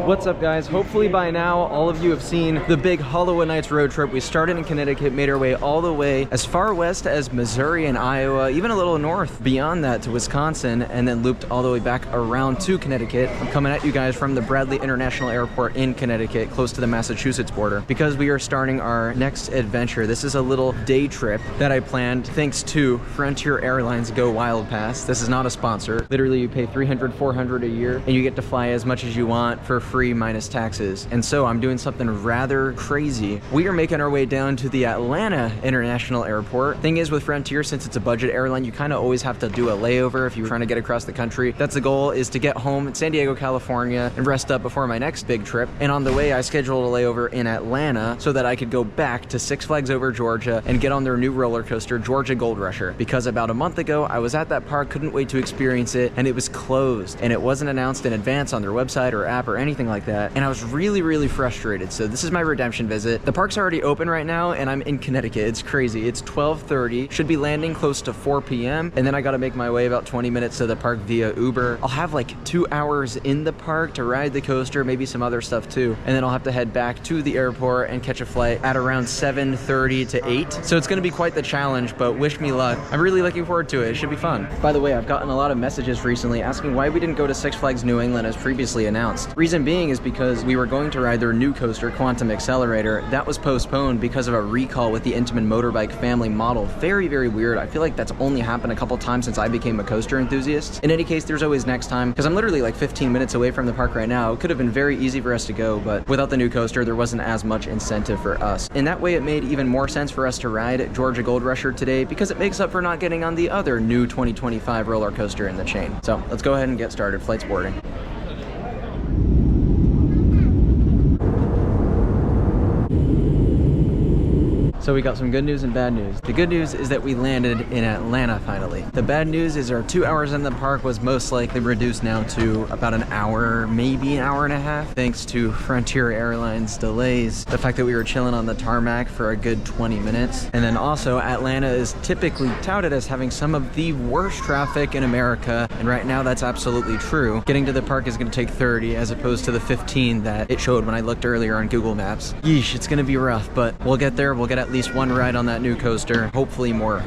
What's up, guys? Hopefully by now all of you have seen the big Halloween Nights road trip. We started in Connecticut, made our way all the way as far west as Missouri and Iowa, even a little north beyond that to Wisconsin, and then looped all the way back around to Connecticut. I'm coming at you guys from the Bradley International Airport in Connecticut, close to the Massachusetts border, because we are starting our next adventure. This is a little day trip that I planned thanks to Frontier Airlines Go Wild Pass. This is not a sponsor. Literally, you pay $300, $400 a year, and you get to fly as much as you want for free minus taxes. And so I'm doing something rather crazy. We are making our way down to the Atlanta International Airport. Thing is, with Frontier, since it's a budget airline, you kind of always have to do a layover if you're trying to get across the country. That's the goal, is to get home in San Diego, California and rest up before my next big trip. And on the way, I scheduled a layover in Atlanta so that I could go back to Six Flags Over Georgia and get on their new roller coaster, Georgia Gold Rusher. Because about a month ago, I was at that park, couldn't wait to experience it, and it was closed. And it wasn't announced in advance on their website or app or anything like that, and I was really frustrated. So this is my redemption visit. The park's already open right now, and I'm in Connecticut. It's crazy. It's 12:30, should be landing close to 4 p.m. and then I gotta make my way about 20 minutes to the park via Uber. I'll have like 2 hours in the park to ride the coaster, maybe some other stuff too, and then I'll have to head back to the airport and catch a flight at around 7:30 to 8. So it's gonna be quite the challenge, but wish me luck. I'm really looking forward to it. It should be fun. By the way, I've gotten a lot of messages recently asking why we didn't go to Six Flags New England as previously announced. Reason being is because we were going to ride their new coaster, Quantum Accelerator. That was postponed because of a recall with the Intamin motorbike family model. Very weird. I feel like that's only happened a couple times since I became a coaster enthusiast. In any case, there's always next time, because I'm literally like 15 minutes away from the park right now. It could have been very easy for us to go, but without the new coaster, there wasn't as much incentive for us. In that way, it made even more sense for us to ride Georgia Gold Rusher today, because it makes up for not getting on the other new 2025 roller coaster in the chain. So let's go ahead and get started. Flight's boarding. So we got some good news and bad news. The good news is that we landed in Atlanta finally. The bad news is our 2 hours in the park was most likely reduced now to about an hour, maybe an hour and a half, thanks to Frontier Airlines delays, the fact that we were chilling on the tarmac for a good 20 minutes. And then also, Atlanta is typically touted as having some of the worst traffic in America, and right now that's absolutely true. Getting to the park is gonna take 30 as opposed to the 15 that it showed when I looked earlier on Google Maps. Yeesh, it's gonna be rough, but we'll get there. We'll get at least one ride on that new coaster, hopefully more.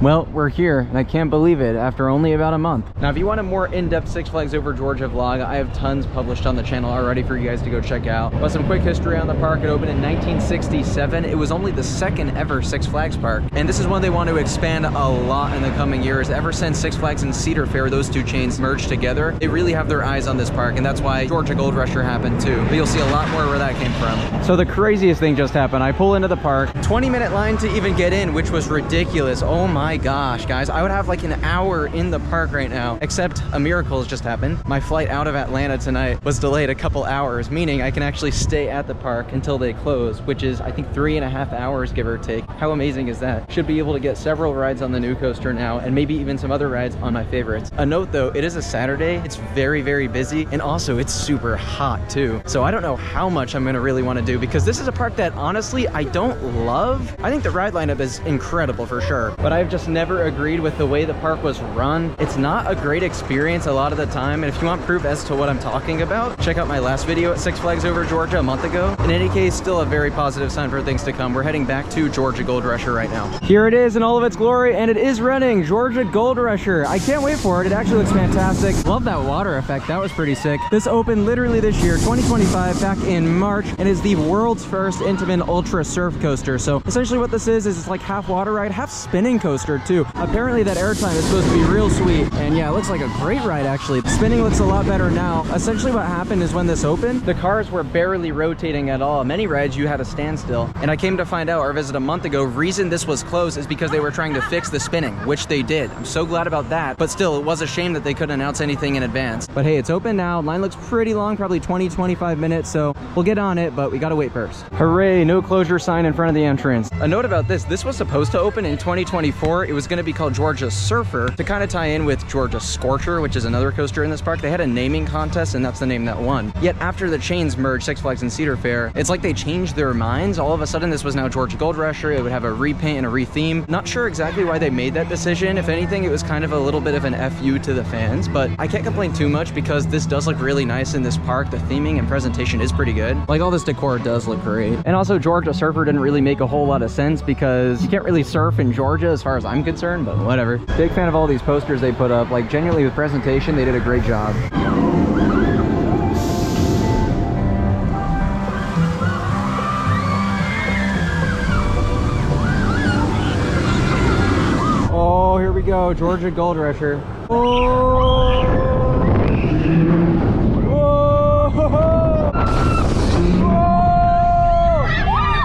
Well, we're here, and I can't believe it after only about a month. Now, if you want a more in-depth Six Flags Over Georgia vlog, I have tons published on the channel already for you guys to go check out. But some quick history on the park. It opened in 1967. It was only the second ever Six Flags park. And this is one they want to expand a lot in the coming years. Ever since Six Flags and Cedar Fair, those two chains merged together, they really have their eyes on this park, and that's why Georgia Gold Rusher happened too. But you'll see a lot more where that came from. So the craziest thing just happened. I pull into the park, 20-minute line to even get in, which was ridiculous. Oh my gosh, guys. I would have like an hour in the park right now, except a miracle has just happened. My flight out of Atlanta tonight was delayed a couple hours, meaning I can actually stay at the park until they close, which is, I think, 3.5 hours, give or take. How amazing is that? Should be able to get several rides on the new coaster now, and maybe even some other rides on my favorites. A note though, it is a Saturday. It's very busy, and also it's super hot too. So I don't know how much I'm gonna really want to do, because this is a park that honestly I don't love. I think the ride lineup is incredible for sure, but I've just never agreed with the way the park was run. It's not a great experience a lot of the time, and if you want proof as to what I'm talking about, check out my last video at Six Flags Over Georgia a month ago. In any case, still a very positive sign for things to come. We're heading back to Georgia Gold Rusher right now. Here it is in all of its glory, and it is running, Georgia Gold Rusher. I can't wait for it. It actually looks fantastic. Love that water effect. That was pretty sick. This opened literally this year, 2025, back in March, and is the world's first Intamin Ultra Surf coaster. So essentially what this is it's like half water ride, half spinning coaster too. Apparently that airtime is supposed to be real sweet, and yeah, it looks like a great ride actually. Spinning looks a lot better now. Essentially what happened is when this opened, the cars were barely rotating at all. Many rides you had a standstill, and I came to find out our visit a month ago, reason this was closed is because they were trying to fix the spinning, which they did. I'm so glad about that, but still, it was a shame that they couldn't announce anything in advance. But hey, it's open now. Line looks pretty long, probably 20-25 minutes, so we'll get on it, but we gotta wait first. Hooray, no closure sign in front of the entrance. A note about this was supposed to open in 2024, before, it was going to be called Georgia Surfer to kind of tie in with Georgia Scorcher, which is another coaster in this park. They had a naming contest, and that's the name that won. Yet after the chains merged, Six Flags and Cedar Fair, it's like they changed their minds. All of a sudden, this was now Georgia Gold Rusher. It would have a repaint and a retheme. Not sure exactly why they made that decision. If anything, it was kind of a little bit of an FU to the fans, but I can't complain too much because this does look really nice in this park. The theming and presentation is pretty good. Like, all this decor does look great. And also, Georgia Surfer didn't really make a whole lot of sense because you can't really surf in Georgia as far as I'm concerned, but whatever. Big fan of all these posters they put up. Like, genuinely with presentation, they did a great job. Oh, here we go, Georgia Gold Rusher. Oh! Whoa! Whoa!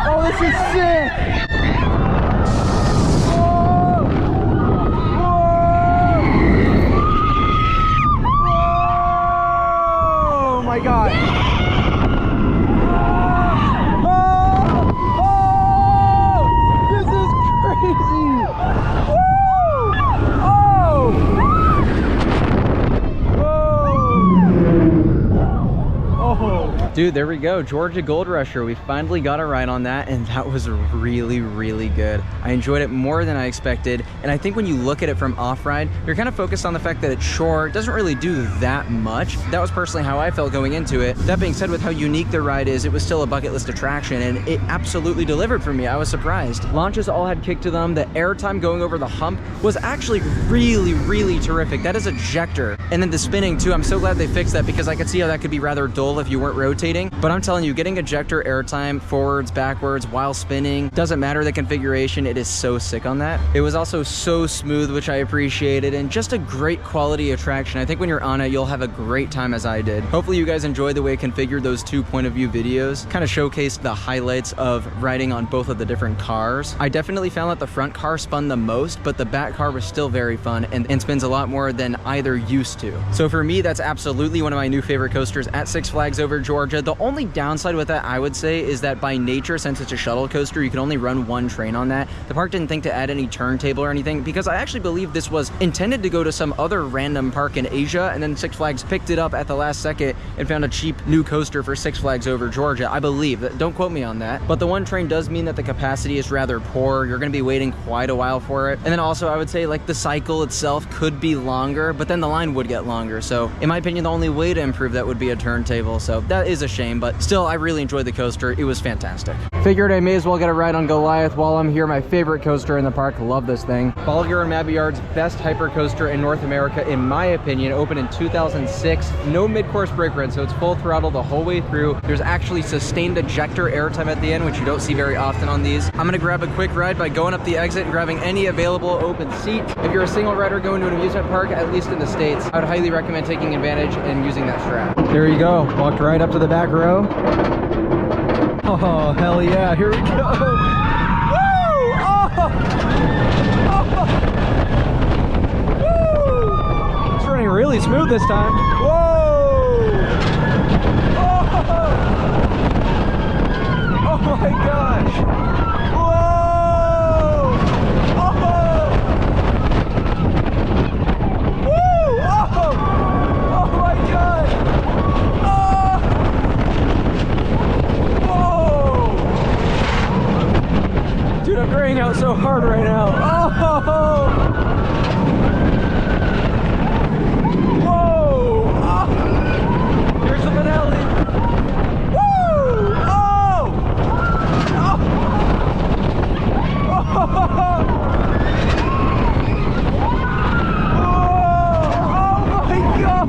Oh, this is sick! Whoa! Whoa! Oh my God! Dude, there we go, Georgia Gold Rusher. We finally got a ride on that, and that was really, really good. I enjoyed it more than I expected, and I think when you look at it from off-ride, you're kind of focused on the fact that it's short, it doesn't really do that much. That was personally how I felt going into it. That being said, with how unique the ride is, it was still a bucket list attraction, and it absolutely delivered for me. I was surprised. Launches all had kick to them. The airtime going over the hump was actually really, really terrific. That is ejector. And then the spinning too, I'm so glad they fixed that because I could see how that could be rather dull if you weren't rotating. But I'm telling you, getting ejector airtime forwards, backwards, while spinning, doesn't matter the configuration, it is so sick on that. It was also so smooth, which I appreciated, and just a great quality attraction. I think when you're on it, you'll have a great time as I did. Hopefully you guys enjoyed the way I configured those two point of view videos. Kind of showcased the highlights of riding on both of the different cars. I definitely found that the front car spun the most, but the back car was still very fun and spins a lot more than either used to. So for me, that's absolutely one of my new favorite coasters at Six Flags over Georgia. The only downside with that, I would say, is that by nature, since it's a shuttle coaster, you can only run one train on that. The park didn't think to add any turntable or anything because I actually believe this was intended to go to some other random park in Asia, and then Six Flags picked it up at the last second and found a cheap new coaster for Six Flags over Georgia. I believe. Don't quote me on that. But the one train does mean that the capacity is rather poor. You're going to be waiting quite a while for it. And then also, I would say, like, the cycle itself could be longer, but then the line would get longer. So in my opinion, the only way to improve that would be a turntable. So that is a shame, but still, I really enjoyed the coaster. It was fantastic. Figured I may as well get a ride on Goliath while I'm here. My favorite coaster in the park. Love this thing. Bolliger and Mabillard's best hyper coaster in North America, in my opinion. Opened in 2006. No mid-course brake run, so it's full throttle the whole way through. There's actually sustained ejector airtime at the end, which you don't see very often on these. I'm gonna grab a quick ride by going up the exit and grabbing any available open seat. If you're a single rider going to an amusement park, at least in the States, I would highly recommend taking advantage and using that strap. There you go. Walked right up to the back row. Oh, hell yeah. Here we go. Woo! Oh! Oh! Woo! It's running really smooth this time. Whoa! Oh! Oh my gosh! Whoa! Oh! Woo! Oh! Oh my god! Dude, I'm graying out so hard right now. Oh! Whoa! Oh. Here's the finale. Woo! Oh! Oh! Oh! Oh my god!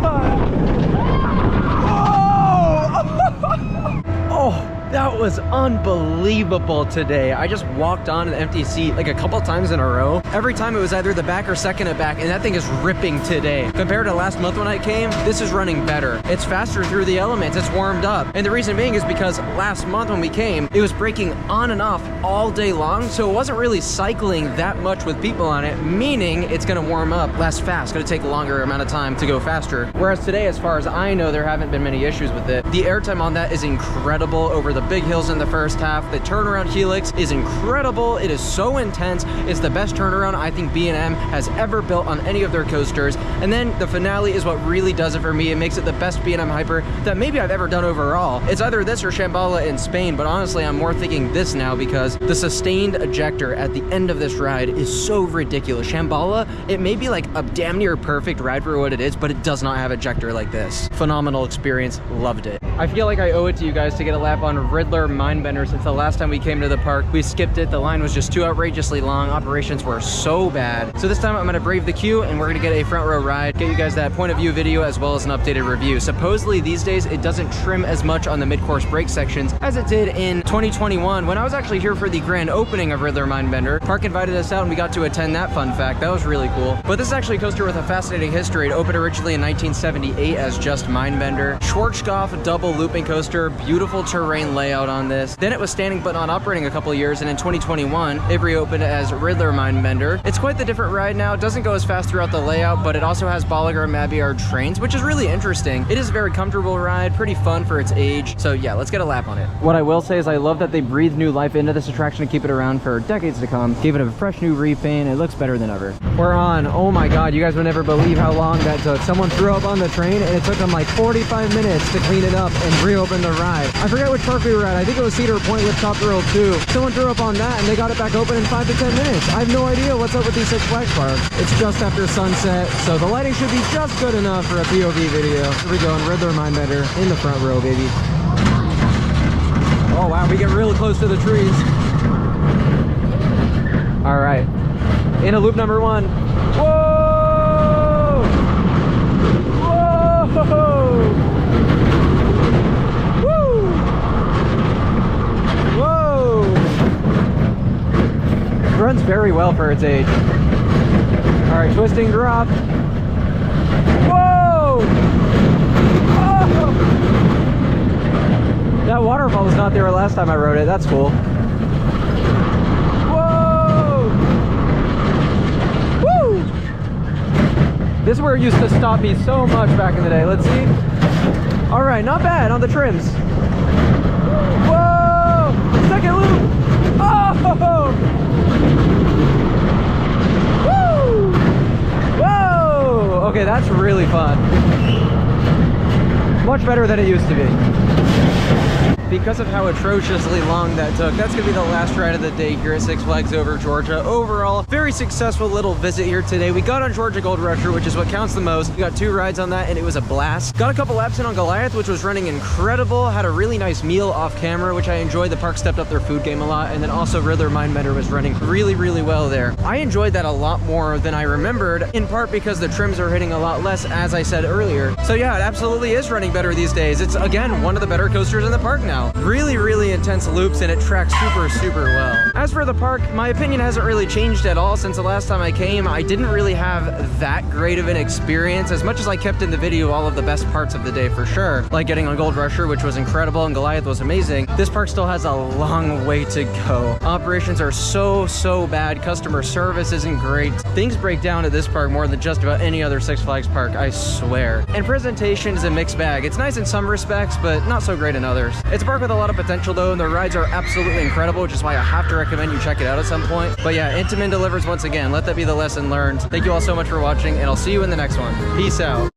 Oh! Oh! That was unbelievable today. I just walked on an empty seat like a couple times in a row. Every time it was either the back or second at back, and that thing is ripping today. Compared to last month when I came, this is running better. It's faster through the elements, it's warmed up. And the reason being is because last month when we came, it was braking on and off all day long, so it wasn't really cycling that much with people on it, meaning it's gonna warm up less fast, gonna take a longer amount of time to go faster. Whereas today, as far as I know, there haven't been many issues with it. The airtime on that is incredible over the big hill hills in the first half. The turnaround helix is incredible. It is so intense. It's the best turnaround I think B&M has ever built on any of their coasters. And then the finale is what really does it for me. It makes it the best B&M hyper that maybe I've ever done overall. It's either this or Shambhala in Spain, but honestly, I'm more thinking this now because the sustained ejector at the end of this ride is so ridiculous. Shambhala, it may be like a damn near perfect ride for what it is, but it does not have ejector like this. Phenomenal experience. Loved it. I feel like I owe it to you guys to get a lap on Riddler Mindbender since the last time we came to the park. We skipped it. The line was just too outrageously long. Operations were so bad. So this time I'm gonna brave the queue and we're gonna get a front row ride, get you guys that point of view video as well as an updated review. Supposedly these days it doesn't trim as much on the mid-course brake sections as it did in 2021 when I was actually here for the grand opening of Riddler Mindbender. Park invited us out and we got to attend that fun fact. That was really cool. But this is actually a coaster with a fascinating history. It opened originally in 1978 as just Mindbender. Schwarzkopf double looping coaster, beautiful terrain layout on this. Then it was standing but not operating a couple of years, and in 2021 it reopened as Riddler Mindbender. It's quite the different ride now. It doesn't go as fast throughout the layout, but it also has Bolliger and Mabillard trains, which is really interesting. It is a very comfortable ride, pretty fun for its age. So yeah, let's get a lap on it. What I will say is I love that they breathed new life into this attraction to keep it around for decades to come. Gave it a fresh new repaint. It looks better than ever. We're on. Oh my god, you guys would never believe how long that took. Someone threw up on the train and it took them like 45 minutes to clean it up and reopen the ride. I forget which park we were at. I think it was Cedar Point with Top Thrill 2. Someone threw up on that and they got it back open in 5 to 10 minutes. I have no idea what's up with these Six Flags parks. It's just after sunset, so the lighting should be just good enough for a POV video. Here we go in Riddler Mindbender in the front row, baby. Oh wow, we get real close to the trees. All right, into loop number 1. Whoa! Whoa! Woo! Whoa! It runs very well for its age. All right, twisting drop. Whoa! Oh! That waterfall was not there last time I rode it. That's cool. Whoa! Woo! This is where it used to stop me so much back in the day. Let's see. All right, not bad on the trims. Whoa! Second loop. Oh! Woo! Whoa! Okay, that's really fun. Much better than it used to be. Because of how atrociously long that took, that's gonna be the last ride of the day here at Six Flags Over Georgia. Overall, very successful little visit here today. We got on Georgia Gold Rusher, which is what counts the most. We got 2 rides on that and it was a blast. Got a couple laps in on Goliath, which was running incredible. Had a really nice meal off camera, which I enjoyed. The park stepped up their food game a lot. And then also Riddler Mindbender was running really, really well there. I enjoyed that a lot more than I remembered, in part because the trims are hitting a lot less, as I said earlier. So yeah, it absolutely is running better these days. It's, again, one of the better coasters in the park now. Really, really intense loops and it tracks super, super well. As for the park, my opinion hasn't really changed at all since the last time I came. I didn't really have that great of an experience, as much as I kept in the video all of the best parts of the day for sure. Like getting on Gold Rusher, which was incredible, and Goliath was amazing. This park still has a long way to go. Operations are so bad. Customer service isn't great. Things break down at this park more than just about any other Six Flags park, I swear. And presentation is a mixed bag. It's nice in some respects, but not so great in others. It's a park with a lot of potential though, and the rides are absolutely incredible, which is why I have to recommend you check it out at some point. But yeah, Intamin delivers once again. Let that be the lesson learned. Thank you all so much for watching, and I'll see you in the next one. Peace out.